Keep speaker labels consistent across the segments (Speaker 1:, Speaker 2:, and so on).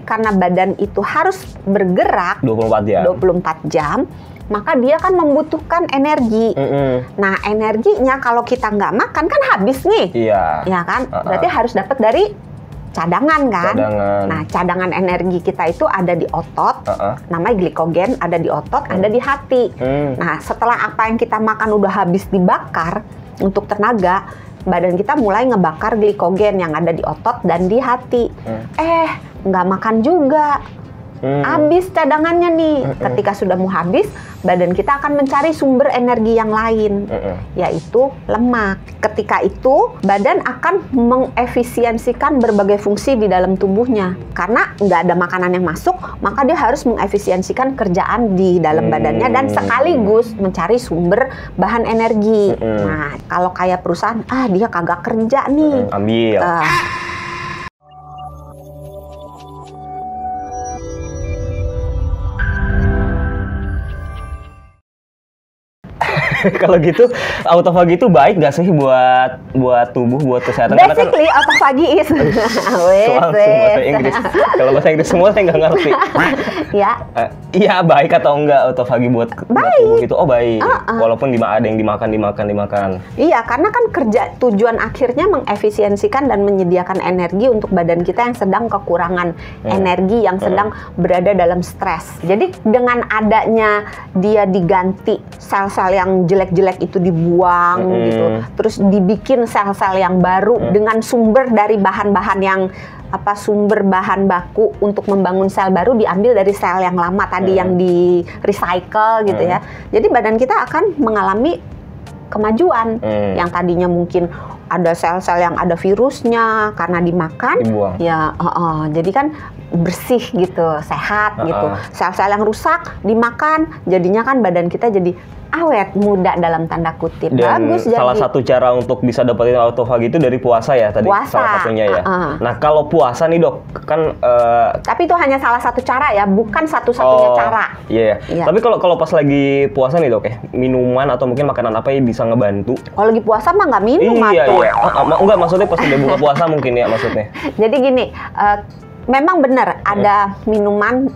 Speaker 1: karena badan itu harus bergerak
Speaker 2: 24 jam.
Speaker 1: 24 jam, maka dia kan membutuhkan energi. Nah, energinya kalau kita nggak makan kan habis nih.
Speaker 2: Iya.
Speaker 1: Ya kan? Berarti harus dapat dari cadangan kan?
Speaker 2: Cadangan.
Speaker 1: Nah, cadangan energi kita itu ada di otot, namanya glikogen, ada di otot, ada di hati. Nah, setelah apa yang kita makan udah habis dibakar untuk tenaga, badan kita mulai ngebakar glikogen yang ada di otot dan di hati. Nggak makan juga. Habis cadangannya nih. Ketika sudah mau habis, badan kita akan mencari sumber energi yang lain, yaitu lemak. Ketika itu, badan akan mengefisiensikan berbagai fungsi di dalam tubuhnya. Karena nggak ada makanan yang masuk, maka dia harus mengefisiensikan kerjaan di dalam badannya dan sekaligus mencari sumber bahan energi. Nah, kalau kayak perusahaan, dia kagak kerja nih.
Speaker 2: Ambil. Kalau gitu, autofagi itu baik nggak sih buat tubuh, buat kesehatan?
Speaker 1: Basically, autofagi is
Speaker 2: bahasa Inggris. Kalau bahasa Inggris semua saya nggak ngerti.
Speaker 1: Ya.
Speaker 2: Iya, baik atau enggak autofagi buat tubuh gitu? Oh, baik. Walaupun ada yang dimakan.
Speaker 1: Iya, karena kan tujuan akhirnya mengefisiensikan dan menyediakan energi untuk badan kita yang sedang kekurangan energi, yang sedang berada dalam stres. Jadi dengan adanya dia diganti sel-sel yang jelek-jelek itu dibuang gitu, terus dibikin sel-sel yang baru dengan sumber dari bahan-bahan yang sumber bahan baku untuk membangun sel baru diambil dari sel yang lama tadi yang di recycle gitu ya. Jadi badan kita akan mengalami kemajuan yang tadinya mungkin ada sel-sel yang ada virusnya karena dimakan,
Speaker 2: dibuang.
Speaker 1: Ya, jadi kan bersih gitu, sehat gitu. Sel-sel yang rusak dimakan, jadinya kan badan kita jadi awet muda dalam tanda kutip.
Speaker 2: Dan
Speaker 1: bagus.
Speaker 2: Salah
Speaker 1: jadi
Speaker 2: satu cara untuk bisa dapetin autofagi itu dari puasa ya tadi.
Speaker 1: Puasa.
Speaker 2: Salah satunya ya. Nah kalau puasa nih dok, kan
Speaker 1: tapi itu hanya salah satu cara ya, bukan satu-satunya cara.
Speaker 2: Iya. Tapi kalau pas lagi puasa nih dok, minuman atau mungkin makanan apa yang bisa ngebantu?
Speaker 1: Kalau lagi puasa mah nggak minum.
Speaker 2: Iya. Enggak, maksudnya pas udah buka puasa mungkin ya maksudnya.
Speaker 1: Jadi gini, memang benar ada minuman.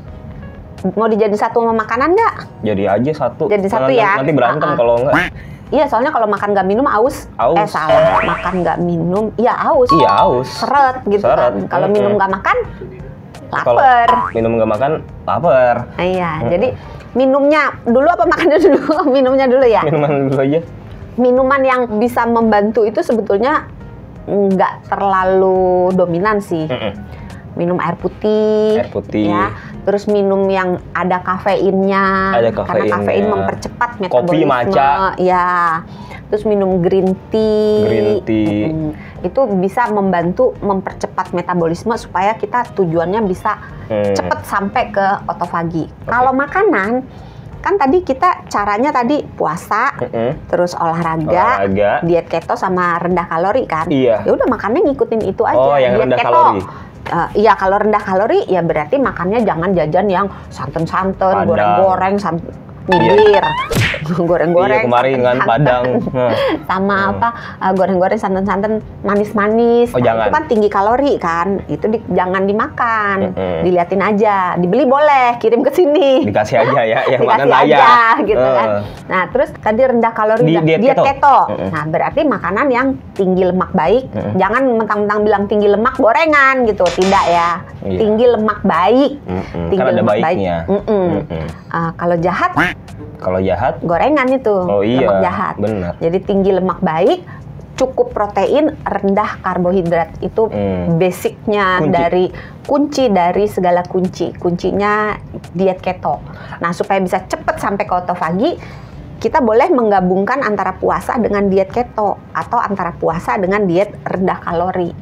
Speaker 1: Mau dijadiin satu sama makanan nggak?
Speaker 2: Jadi aja satu.
Speaker 1: Jadi satu ya.
Speaker 2: Nanti berantem kalau nggak.
Speaker 1: Iya, soalnya kalau makan nggak minum aus. Salah. Makan nggak minum, ya aus.
Speaker 2: Iya, aus.
Speaker 1: Seret gitu kan. Kalau minum nggak makan, lapar.
Speaker 2: Minum nggak makan, lapar.
Speaker 1: Iya, jadi minumnya dulu apa makannya dulu? Minumnya dulu ya?
Speaker 2: Minuman dulu aja.
Speaker 1: Minuman yang bisa membantu itu sebetulnya nggak terlalu dominan sih. Minum air putih, ya. Terus minum yang ada kafeinnya, karena kafein mempercepat metabolisme.
Speaker 2: Kopi, matcha,
Speaker 1: ya. Terus minum green tea. Itu bisa membantu mempercepat metabolisme supaya kita tujuannya bisa cepat sampai ke autofagi. Kalau makanan, kan tadi kita caranya tadi puasa, terus olahraga, diet keto sama rendah kalori kan?
Speaker 2: Iya.
Speaker 1: Ya udah makannya ngikutin itu aja.
Speaker 2: Oh, yang
Speaker 1: diet
Speaker 2: rendah
Speaker 1: keto.
Speaker 2: kalori.
Speaker 1: Iya, kalau rendah kalori ya berarti makannya jangan jajan yang santan-santan, goreng-goreng, nyindir, goreng-goreng.
Speaker 2: Iya, kemarin kan Padang.
Speaker 1: Sama goreng-goreng santan-santan manis-manis.
Speaker 2: Oh, jangan.
Speaker 1: Itu kan tinggi kalori kan. Itu jangan dimakan. Diliatin aja. Dibeli boleh, kirim ke sini.
Speaker 2: Dikasih aja ya, yang
Speaker 1: dikasih
Speaker 2: makan
Speaker 1: aja gitu kan. Nah, terus tadi rendah kalori diet keto. Nah, berarti makanan yang tinggi lemak baik. Jangan mentang-mentang bilang tinggi lemak gorengan gitu. Tidak ya.
Speaker 2: Iya.
Speaker 1: Tinggi lemak baik. Tinggi
Speaker 2: kan ada
Speaker 1: lemak
Speaker 2: baiknya.
Speaker 1: Kalau jahat, gorengan itu.
Speaker 2: Oh iya,
Speaker 1: lemak jahat.
Speaker 2: Benar.
Speaker 1: Jadi tinggi lemak baik, cukup protein, rendah karbohidrat. Itu basicnya kunci dari segala kuncinya diet keto. Nah, supaya bisa cepat sampai ke autofagi, kita boleh menggabungkan antara puasa dengan diet keto atau antara puasa dengan diet rendah kalori.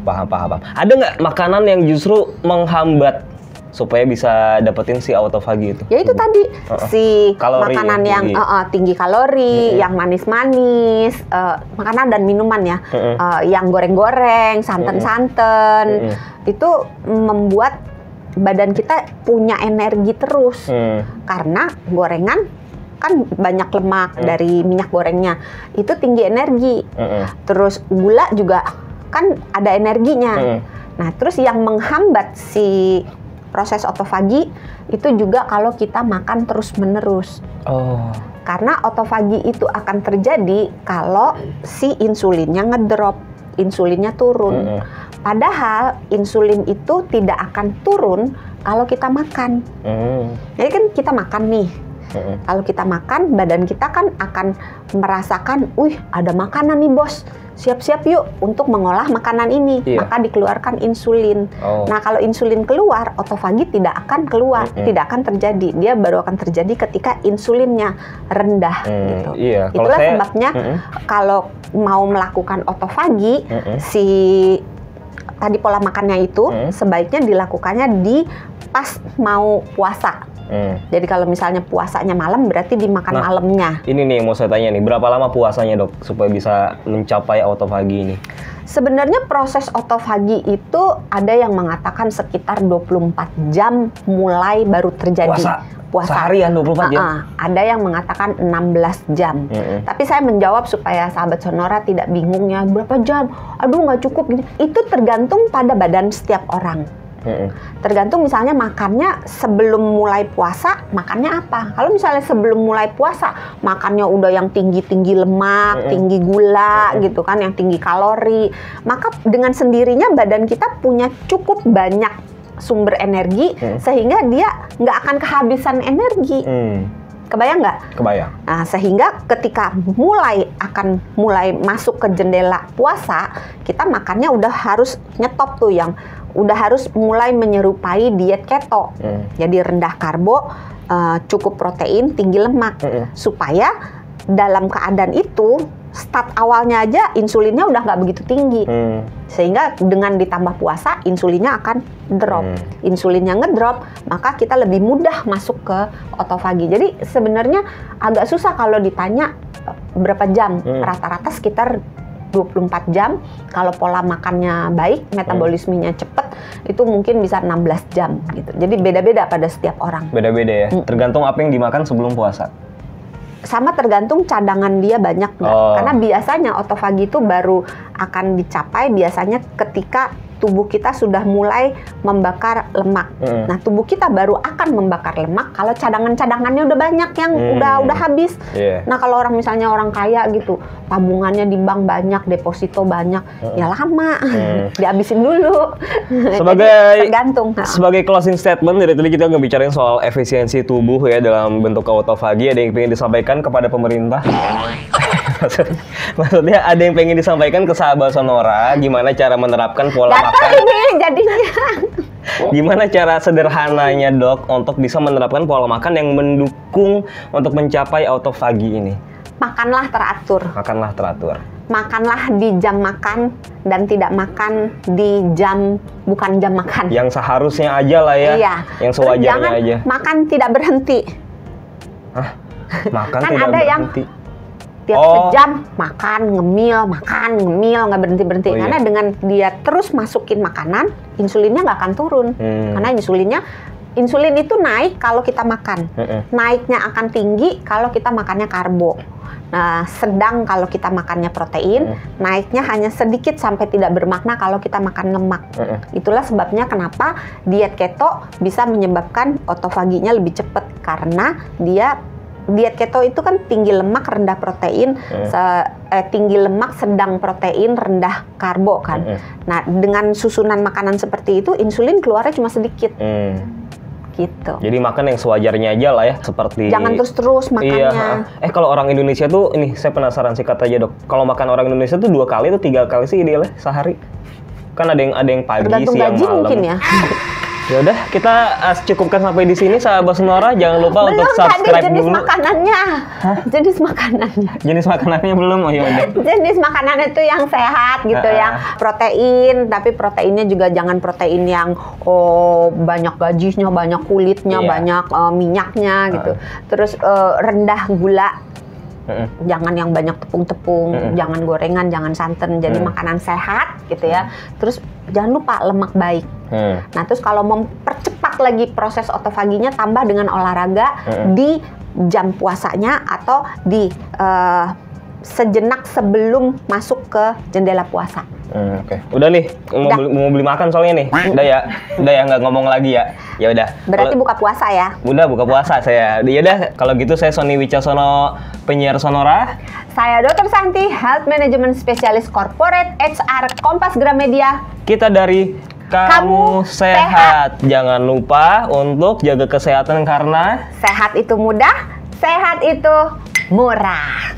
Speaker 2: Paham. Ada nggak makanan yang justru menghambat supaya bisa dapetin si autofagi itu?
Speaker 1: Ya itu tadi si kalori, makanan yang tinggi kalori, yang manis-manis, makanan dan minuman ya, yang goreng-goreng, santan-santan, itu membuat badan kita punya energi terus, karena gorengan kan banyak lemak dari minyak gorengnya, itu tinggi energi. Terus gula juga kan ada energinya. Nah, terus yang menghambat si proses otofagi itu juga kalau kita makan terus-menerus. Karena otofagi itu akan terjadi kalau si insulinnya ngedrop, insulinnya turun. Padahal insulin itu tidak akan turun kalau kita makan. Jadi kan kita makan nih. Kalau kita makan, badan kita kan akan merasakan, wih ada makanan nih bos, siap-siap yuk untuk mengolah makanan ini. Maka dikeluarkan insulin. Nah kalau insulin keluar, otofagi tidak akan keluar, tidak akan terjadi. Dia baru akan terjadi ketika insulinnya rendah. Gitu. Itulah sebabnya kalau mau melakukan otofagi, si tadi pola makannya itu sebaiknya dilakukannya di pas mau puasa. Jadi kalau misalnya puasanya malam berarti dimakan malamnya.
Speaker 2: Ini nih mau saya tanya nih, berapa lama puasanya dok supaya bisa mencapai otofagi ini?
Speaker 1: Sebenarnya proses otofagi itu ada yang mengatakan sekitar 24 jam mulai baru terjadi. Puasa
Speaker 2: seharian 24 jam?
Speaker 1: Ada yang mengatakan 16 jam. Tapi saya menjawab supaya sahabat Sonora tidak bingung ya, berapa jam? Aduh nggak cukup. Itu tergantung pada badan setiap orang. Tergantung misalnya makannya sebelum mulai puasa makannya apa. Kalau misalnya sebelum mulai puasa makannya udah yang tinggi-tinggi lemak, tinggi gula gitu kan, yang tinggi kalori, maka dengan sendirinya badan kita punya cukup banyak sumber energi sehingga dia nggak akan kehabisan energi. Kebayang nggak?
Speaker 2: Kebayang.
Speaker 1: Nah, sehingga ketika mulai masuk ke jendela puasa, kita makannya udah harus nyetop tuh, yang udah harus mulai menyerupai diet keto. Jadi rendah karbo, cukup protein, tinggi lemak. Supaya dalam keadaan itu, start awalnya aja insulinnya udah nggak begitu tinggi. Sehingga dengan ditambah puasa, insulinnya akan drop. Insulinnya ngedrop, maka kita lebih mudah masuk ke otofagi. Jadi sebenarnya agak susah kalau ditanya berapa jam. Rata-rata sekitar 24 jam. Kalau pola makannya baik, metabolismenya cepet, itu mungkin bisa 16 jam gitu. Jadi beda-beda pada setiap orang.
Speaker 2: Beda-beda ya? Tergantung apa yang dimakan sebelum puasa?
Speaker 1: Sama tergantung cadangan dia banyak nggak. Karena biasanya otofagi itu baru akan dicapai biasanya ketika tubuh kita sudah mulai membakar lemak. Nah, tubuh kita baru akan membakar lemak kalau cadangan-cadangannya udah banyak yang udah habis. Nah, kalau orang misalnya orang kaya gitu, tabungannya di bank banyak, deposito banyak, ya lama dihabisin dulu. Tergantung.
Speaker 2: Sebagai closing statement dari tadi kita ngebicarain soal efisiensi tubuh ya dalam bentuk otofagi. Ada yang pengen disampaikan kepada pemerintah? Maksudnya ada yang pengen disampaikan ke sahabat Sonora gimana cara menerapkan pola makan
Speaker 1: ini jadinya.
Speaker 2: Gimana cara sederhananya dok untuk bisa menerapkan pola makan yang mendukung untuk mencapai otofagi ini?
Speaker 1: Makanlah teratur.
Speaker 2: Makanlah teratur.
Speaker 1: Makanlah di jam makan dan tidak makan di jam bukan jam makan. Yang
Speaker 2: seharusnya aja lah ya.
Speaker 1: Iya.
Speaker 2: Yang sewajarnya
Speaker 1: jangan
Speaker 2: aja.
Speaker 1: Makan tidak berhenti.
Speaker 2: Hah? Makan
Speaker 1: kan
Speaker 2: tidak
Speaker 1: ada
Speaker 2: berhenti.
Speaker 1: Tiap sejam makan, ngemil, nggak berhenti-berhenti. Karena dengan dia terus masukin makanan, insulinnya nggak akan turun. Karena insulin itu naik kalau kita makan. Naiknya akan tinggi kalau kita makannya karbo. Nah, sedang kalau kita makannya protein, naiknya hanya sedikit sampai tidak bermakna kalau kita makan lemak. Itulah sebabnya kenapa diet keto bisa menyebabkan otofaginya lebih cepat. Karena diet keto itu kan tinggi lemak, rendah protein, tinggi lemak, sedang protein, rendah karbo kan. Nah, dengan susunan makanan seperti itu, insulin keluarnya cuma sedikit. Gitu.
Speaker 2: Jadi makan yang sewajarnya aja lah ya, seperti
Speaker 1: jangan terus-terus makannya.
Speaker 2: Iya. Kalau orang Indonesia tuh, ini saya penasaran sih kata aja dok. Kalau makan orang Indonesia tuh 2 kali atau 3 kali sih idealnya sehari? Kan ada yang pagi,
Speaker 1: tergantung
Speaker 2: siang,
Speaker 1: gaji
Speaker 2: malam.
Speaker 1: Mungkin ya.
Speaker 2: Ya udah, kita cukupkan sampai di sini sahabat Sonora. Jangan lupa untuk subscribe
Speaker 1: jenis
Speaker 2: dulu.
Speaker 1: Makanannya. Jenis makanannya.
Speaker 2: Jenis makanannya belum? Oh ya udah.
Speaker 1: Jenis makanan itu yang sehat gitu, yang protein, tapi proteinnya juga jangan protein yang banyak gajinya, banyak kulitnya, banyak minyaknya gitu. Terus rendah gula. Jangan yang banyak tepung-tepung, jangan gorengan, jangan santan. Jadi makanan sehat gitu ya. Terus jangan lupa lemak baik. Nah, terus kalau mempercepat lagi proses otofaginya, tambah dengan olahraga di jam puasanya atau di sejenak sebelum masuk ke jendela puasa.
Speaker 2: Oke. Udah nih, mau beli makan soalnya nih. Udah ya nggak ngomong lagi ya. Ya udah.
Speaker 1: Berarti buka puasa ya?
Speaker 2: Udah buka puasa saya. Ya udah, kalau gitu saya Sony Wicaksono, penyiar Sonora.
Speaker 1: Saya Dr. Santi, Health Management Specialist Corporate HR Kompas Gramedia.
Speaker 2: Kita dari Kamu Sehat. Jangan lupa untuk jaga kesehatan karena
Speaker 1: sehat itu mudah, sehat itu murah.